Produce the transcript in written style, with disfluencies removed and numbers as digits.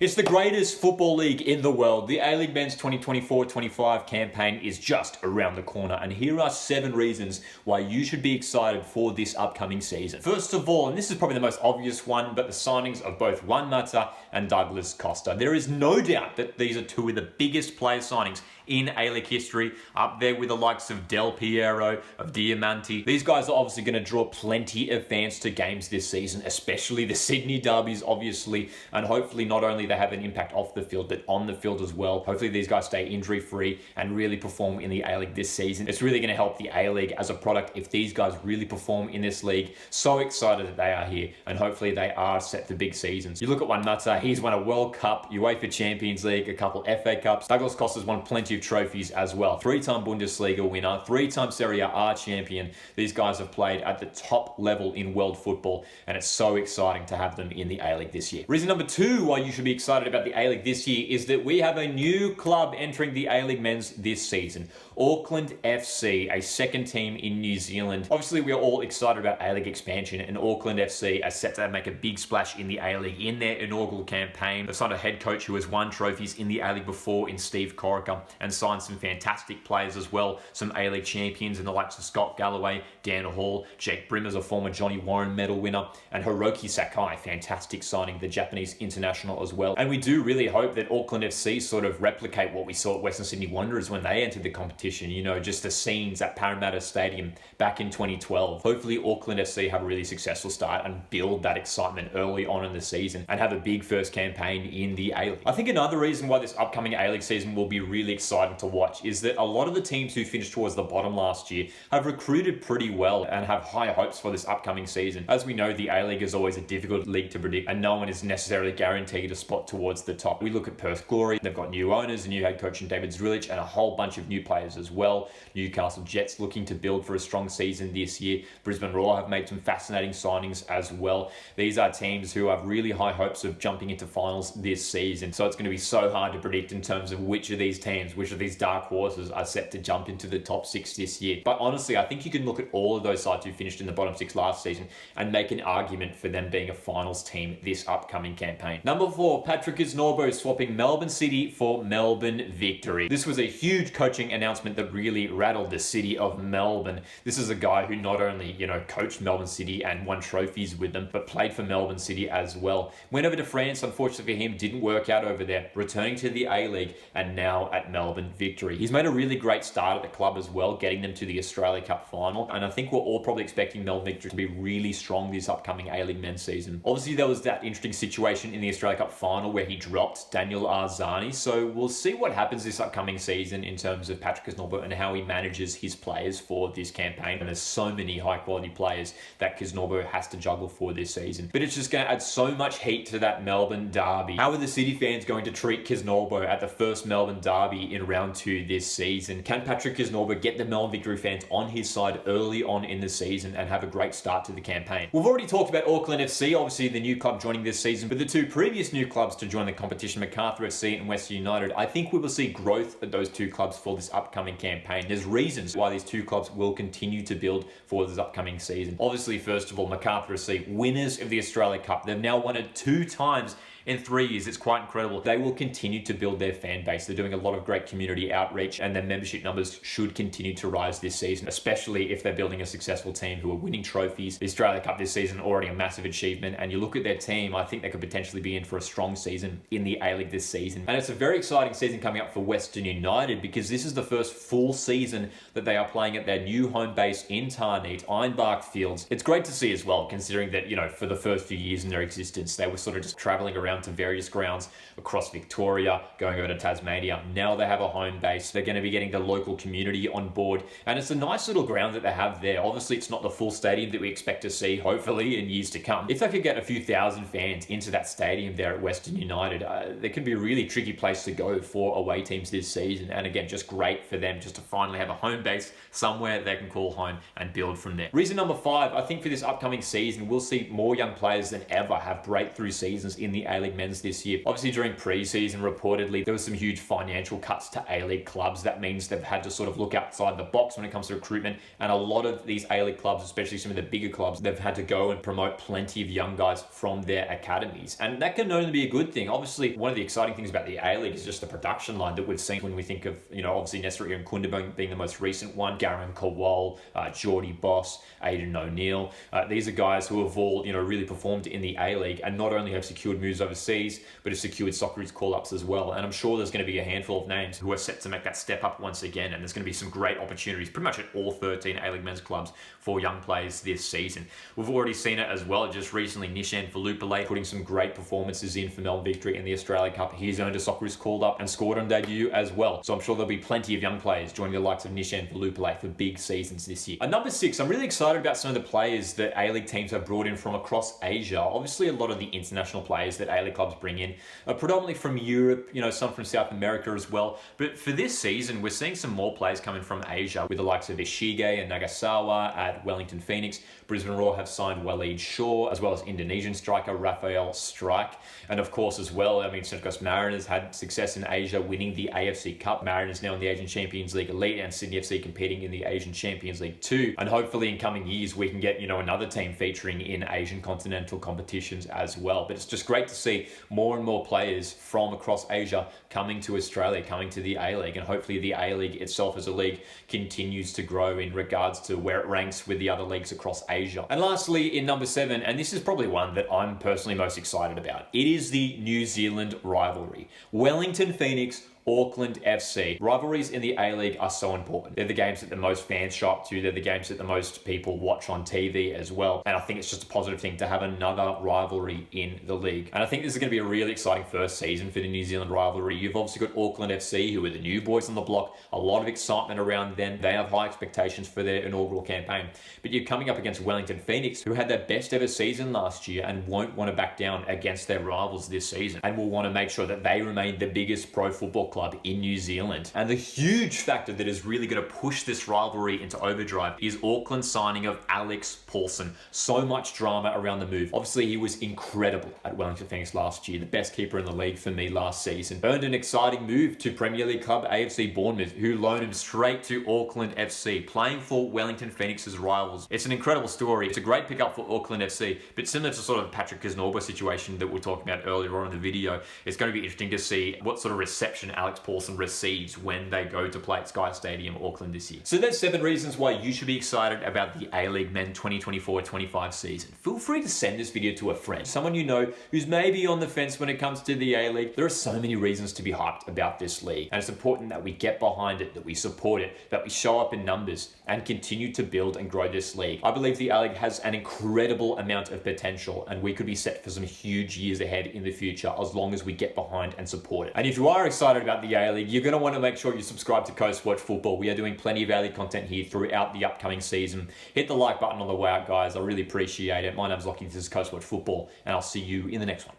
It's the greatest football league in the world. The A-League Men's 2024-25 campaign is just around the corner, and here are 7 reasons why you should be excited for this upcoming season. First of all, and this is probably the most obvious one, but the signings of both Juan and Douglas Costa. There is no doubt that these are 2 of the biggest player signings in A-League history, up there with the likes of Del Piero, of Diamanti. These guys are obviously going to draw plenty of fans to games this season, especially the Sydney derbies, obviously, and hopefully not only they have an impact off the field, but on the field as well. Hopefully these guys stay injury-free and really perform in the A-League this season. It's really going to help the A-League as a product if these guys really perform in this league. So excited that they are here, and hopefully they are set for big seasons. You look at Juan, he's won a World Cup, UEFA Champions League, a couple FA Cups. Douglas Costa's won plenty of trophies as well. 3-time Bundesliga winner, 3-time Serie A champion. These guys have played at the top level in world football, and it's so exciting to have them in the A-League this year. Reason number 2 why you should be excited about the A-League this year is that we have a new club entering the A-League Men's this season. Auckland FC, a second team in New Zealand. Obviously, we are all excited about A-League expansion, and Auckland FC are set to make a big splash in the A-League in their inaugural campaign. They've signed a head coach who has won trophies in the A-League before in Steve Corica, and signed some fantastic players as well. Some A-League champions in the likes of Scott Galloway, Dan Hall, Jake Brimmer's a former Johnny Warren medal winner, and Hiroki Sakai, fantastic signing, the Japanese international as well. And we do really hope that Auckland FC sort of replicate what we saw at Western Sydney Wanderers when they entered the competition. You know, just the scenes at Parramatta Stadium back in 2012. Hopefully Auckland FC have a really successful start and build that excitement early on in the season and have a big first campaign in the A-League. I think another reason why this upcoming A-League season will be really exciting to watch is that a lot of the teams who finished towards the bottom last year have recruited pretty well and have high hopes for this upcoming season. As we know, the A-League is always a difficult league to predict, and no one is necessarily guaranteed a spot towards the top. We look at Perth Glory, they've got new owners, a new head coach in David Zrilic, and a whole bunch of new players as well. Newcastle Jets looking to build for a strong season this year. Brisbane Roar have made some fascinating signings as well. These are teams who have really high hopes of jumping into finals this season. So it's going to be so hard to predict in terms of which of these teams, which of these dark horses are set to jump into the top 6 this year. But honestly, I think you can look at all of those sides who finished in the bottom 6 last season and make an argument for them being a finals team this upcoming campaign. Number 4, Patrick Isnorbo swapping Melbourne City for Melbourne Victory. This was a huge coaching announcement that really rattled the city of Melbourne. This is a guy who not only, coached Melbourne City and won trophies with them, but played for Melbourne City as well. Went over to France, unfortunately for him, didn't work out over there, returning to the A-League and now at Melbourne Victory. He's made a really great start at the club as well, getting them to the Australia Cup final, and I think we're all probably expecting Melbourne Victory to be really strong this upcoming A-League men's season. Obviously, there was that interesting situation in the Australia Cup final where he dropped Daniel Arzani, so we'll see what happens this upcoming season in terms of Patrick Kisnorbo and how he manages his players for this campaign. And there's so many high quality players that Kisnorbo has to juggle for this season. But it's just going to add so much heat to that Melbourne derby. How are the City fans going to treat Kisnorbo at the first Melbourne derby in round 2 this season? Can Patrick Kisnorbo get the Melbourne Victory fans on his side early on in the season and have a great start to the campaign? We've already talked about Auckland FC, obviously the new club joining this season, but the 2 previous new clubs to join the competition, MacArthur FC and Western United, I think we will see growth at those 2 clubs for this upcoming campaign. There's reasons why these 2 clubs will continue to build for this upcoming season. Obviously, first of all, MacArthur FC, winners of the Australia Cup. They've now won it 2 times in 3 years. It's quite incredible. They will continue to build their fan base. They're doing a lot of great community outreach, and their membership numbers should continue to rise this season, especially if they're building a successful team who are winning trophies. The Australia Cup this season already a massive achievement, and you look at their team, I think they could potentially be in for a strong season in the A-League this season. And it's a very exciting season coming up for Western United because this is the first full season that they are playing at their new home base in Tarneet, Ironbark Fields. It's great to see as well, considering that, for the first few years in their existence, they were sort of just traveling around to various grounds across Victoria, going over to Tasmania. Now they have a home base. They're going to be getting the local community on board, and it's a nice little ground that they have there. Obviously, it's not the full stadium that we expect to see, hopefully, in years to come. If they could get a few thousand fans into that stadium there at Western United, there could be a really tricky place to go for away teams this season, and again, just great for them just to finally have a home base somewhere they can call home and build from there. Reason number 5, I think for this upcoming season, we'll see more young players than ever have breakthrough seasons in the A A-League men's this year. Obviously during pre-season, reportedly, there was some huge financial cuts to A-League clubs. That means they've had to sort of look outside the box when it comes to recruitment. And a lot of these A-League clubs, especially some of the bigger clubs, they've had to go and promote plenty of young guys from their academies. And that can only be a good thing. Obviously, one of the exciting things about the A-League is just the production line that we've seen when we think of, obviously Nestor and Kunda being the most recent one, Garen Kowal, Geordie Boss, Aidan O'Neill. These are guys who have all, really performed in the A-League and not only have secured moves overseas, but have secured Socceroos call-ups as well. And I'm sure there's going to be a handful of names who are set to make that step up once again. And there's going to be some great opportunities pretty much at all 13 A-League men's clubs for young players this season. We've already seen it as well. Just recently, Nishan Valupale putting some great performances in for Melbourne Victory in the Australia Cup. He's earned a Socceroos call-up and scored on debut as well. So I'm sure there'll be plenty of young players joining the likes of Nishan Valupale for big seasons this year. At number 6, I'm really excited about some of the players that A-League teams have brought in from across Asia. Obviously, a lot of the international players that A-League clubs bring in are predominantly from Europe, some from South America as well. But for this season, we're seeing some more players coming from Asia with the likes of Ishige and Nagasawa at Wellington Phoenix. Brisbane Roar have signed Waleed Shaw, as well as Indonesian striker Rafael Strike. And of course, as well, Central Coast Mariners had success in Asia, winning the AFC Cup. Mariners now in the Asian Champions League Elite, and Sydney FC competing in the Asian Champions League 2. And hopefully in coming years, we can get, another team featuring in Asian continental competitions as well. But it's just great to see more and more players from across Asia coming to Australia, coming to the A-League, and hopefully the A-League itself as a league continues to grow in regards to where it ranks with the other leagues across Asia. And lastly, in number 7, and this is probably one that I'm personally most excited about, it is the New Zealand rivalry. Wellington Phoenix, Auckland FC. Rivalries in the A-League are so important. They're the games that the most fans show up to. They're the games that the most people watch on TV as well. And I think it's just a positive thing to have another rivalry in the league. And I think this is going to be a really exciting first season for the New Zealand rivalry. You've obviously got Auckland FC, who are the new boys on the block. A lot of excitement around them. They have high expectations for their inaugural campaign. But you're coming up against Wellington Phoenix, who had their best ever season last year and won't want to back down against their rivals this season, and will want to make sure that they remain the biggest pro football club in New Zealand. And the huge factor that is really going to push this rivalry into overdrive is Auckland's signing of Alex Paulsen. So much drama around the move. Obviously, he was incredible at Wellington Phoenix last year, the best keeper in the league for me last season. Earned an exciting move to Premier League club AFC Bournemouth, who loaned him straight to Auckland FC, playing for Wellington Phoenix's rivals. It's an incredible story. It's a great pickup for Auckland FC, but similar to sort of the Patrick Kisnorbo situation that we were talking about earlier on in the video, it's going to be interesting to see what sort of reception Alex Paulsen receives when they go to play at Sky Stadium, Auckland this year. So there's 7 reasons why you should be excited about the A-League Men 2024-25 season. Feel free to send this video to a friend, someone you know who's maybe on the fence when it comes to the A-League. There are so many reasons to be hyped about this league, and it's important that we get behind it, that we support it, that we show up in numbers and continue to build and grow this league. I believe the A-League has an incredible amount of potential, and we could be set for some huge years ahead in the future as long as we get behind and support it. And if you are excited about the A-League, you're going to want to make sure you subscribe to Coast Watch Football. We are doing plenty of A-League content here throughout the upcoming season. Hit the like button on the way out, guys. I really appreciate it. My name's Lockie. This is Coast Watch Football, and I'll see you in the next one.